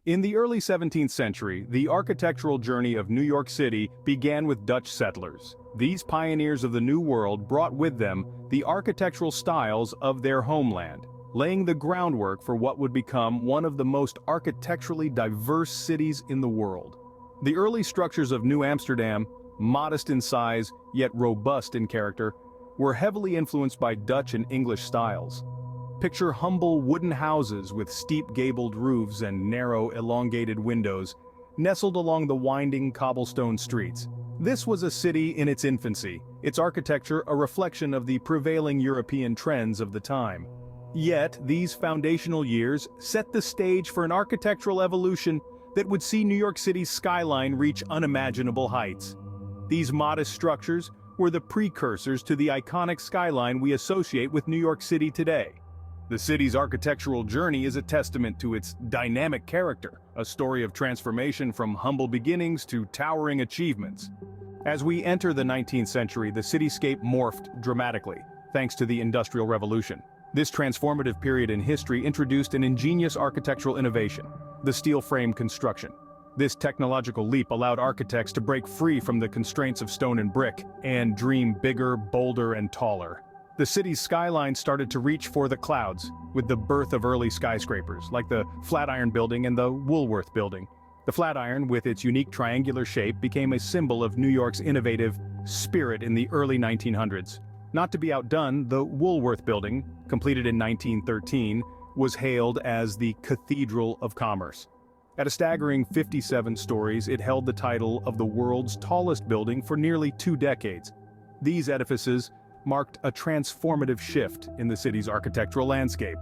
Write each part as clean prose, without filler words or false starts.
In the early 17th century, the architectural journey of New York City began with Dutch settlers. These pioneers of the New World brought with them the architectural styles of their homeland, laying the groundwork for what would become one of the most architecturally diverse cities in the world. The early structures of New Amsterdam, modest in size yet robust in character, were heavily influenced by Dutch and English styles. Picture humble wooden houses with steep gabled roofs and narrow, elongated windows, nestled along the winding cobblestone streets. This was a city in its infancy, its architecture a reflection of the prevailing European trends of the time. Yet, these foundational years set the stage for an architectural evolution that would see New York City's skyline reach unimaginable heights. These modest structures were the precursors to the iconic skyline we associate with New York City today. The city's architectural journey is a testament to its dynamic character, a story of transformation from humble beginnings to towering achievements. As we enter the 19th century, the cityscape morphed dramatically, thanks to the Industrial Revolution. This transformative period in history introduced an ingenious architectural innovation, the steel frame construction. This technological leap allowed architects to break free from the constraints of stone and brick, and dream bigger, bolder, and taller. The city's skyline started to reach for the clouds, with the birth of early skyscrapers, like the Flatiron Building and the Woolworth Building. The Flatiron, with its unique triangular shape, became a symbol of New York's innovative spirit in the early 1900s. Not to be outdone, the Woolworth Building, completed in 1913, was hailed as the Cathedral of Commerce. At a staggering 57 stories, it held the title of the world's tallest building for nearly 2 decades. These edifices marked a transformative shift in the city's architectural landscape.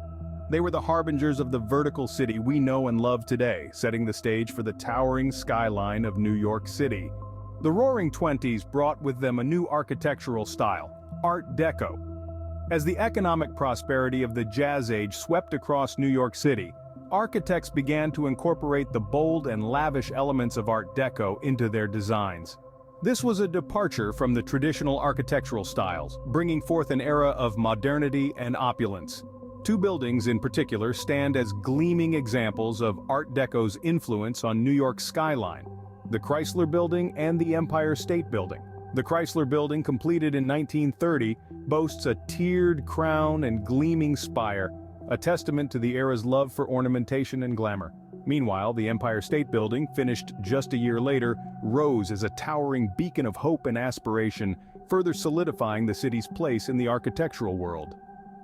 They were the harbingers of the vertical city we know and love today, setting the stage for the towering skyline of New York City. The Roaring Twenties brought with them a new architectural style, Art Deco. As the economic prosperity of the Jazz Age swept across New York City, architects began to incorporate the bold and lavish elements of Art Deco into their designs. This was a departure from the traditional architectural styles, bringing forth an era of modernity and opulence. 2 buildings in particular stand as gleaming examples of Art Deco's influence on New York's skyline: the Chrysler Building and the Empire State Building. The Chrysler Building, completed in 1930, boasts a tiered crown and gleaming spire, a testament to the era's love for ornamentation and glamour. Meanwhile, the Empire State Building, finished just a year later, rose as a towering beacon of hope and aspiration, further solidifying the city's place in the architectural world.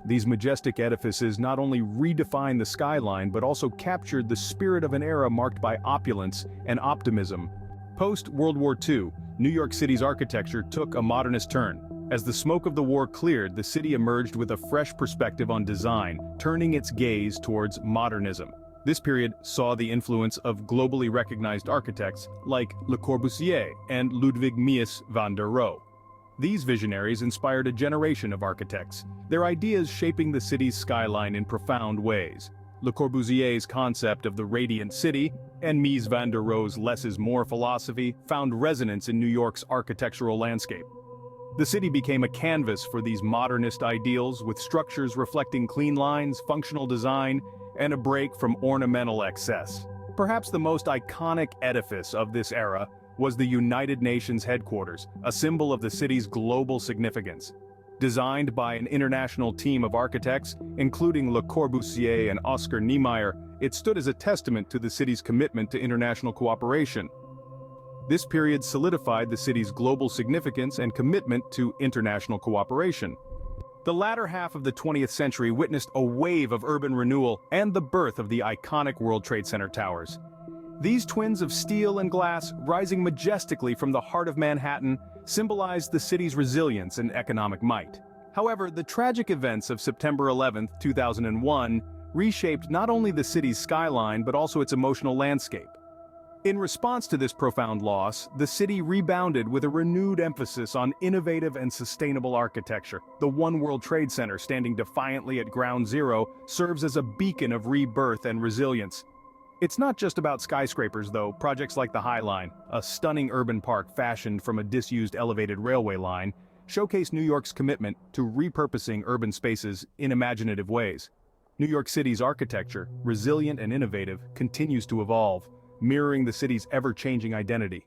These majestic edifices not only redefined the skyline but also captured the spirit of an era marked by opulence and optimism. Post-World War II, New York City's architecture took a modernist turn. As the smoke of the war cleared, the city emerged with a fresh perspective on design, turning its gaze towards modernism. This period saw the influence of globally recognized architects like Le Corbusier and Ludwig Mies van der Rohe. These visionaries inspired a generation of architects, their ideas shaping the city's skyline in profound ways. Le Corbusier's concept of the radiant city and Mies van der Rohe's less is more philosophy found resonance in New York's architectural landscape. The city became a canvas for these modernist ideals, with structures reflecting clean lines, functional design, and a break from ornamental excess. Perhaps the most iconic edifice of this era was the United Nations headquarters, a symbol of the city's global significance. Designed by an international team of architects, including Le Corbusier and Oscar Niemeyer, it stood as a testament to the city's commitment to international cooperation. This period solidified the city's global significance and commitment to international cooperation. The latter half of the 20th century witnessed a wave of urban renewal and the birth of the iconic World Trade Center towers. These twins of steel and glass, rising majestically from the heart of Manhattan, symbolized the city's resilience and economic might. However, the tragic events of September 11, 2001, reshaped not only the city's skyline but also its emotional landscape. In response to this profound loss, the city rebounded with a renewed emphasis on innovative and sustainable architecture. The One World Trade Center, standing defiantly at ground zero, serves as a beacon of rebirth and resilience. It's not just about skyscrapers, though. Projects like the High Line, a stunning urban park fashioned from a disused elevated railway line, showcase New York's commitment to repurposing urban spaces in imaginative ways. New York City's architecture, resilient and innovative, continues to evolve, mirroring the city's ever-changing identity.